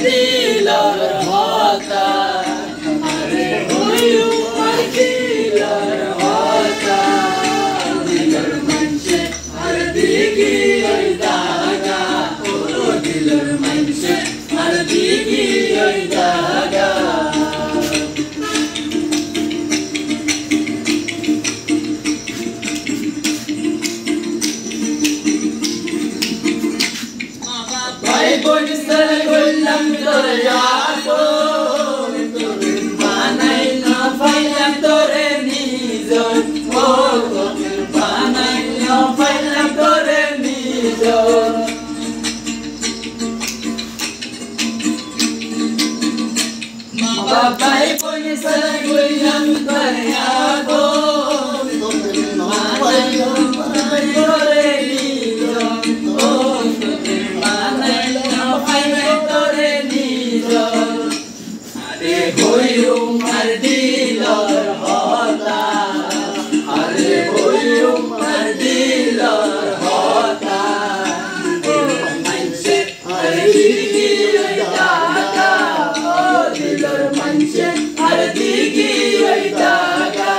dealer hota, are hoyu mar dealer hota, dealer manche har digi oi daga, oh dealer manche har digi oi daga. Babai punya salah yang terjadi, mana yang terjadi, oh mana yang terjadi, are hoyu mar dealer hota, are hoyu mar dealer hota, manche are digi oi daga, oh dealer manche are digi oi daga.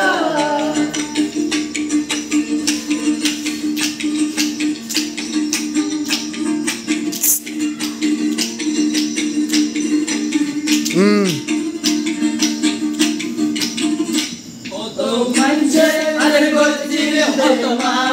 Manche are gojil hotma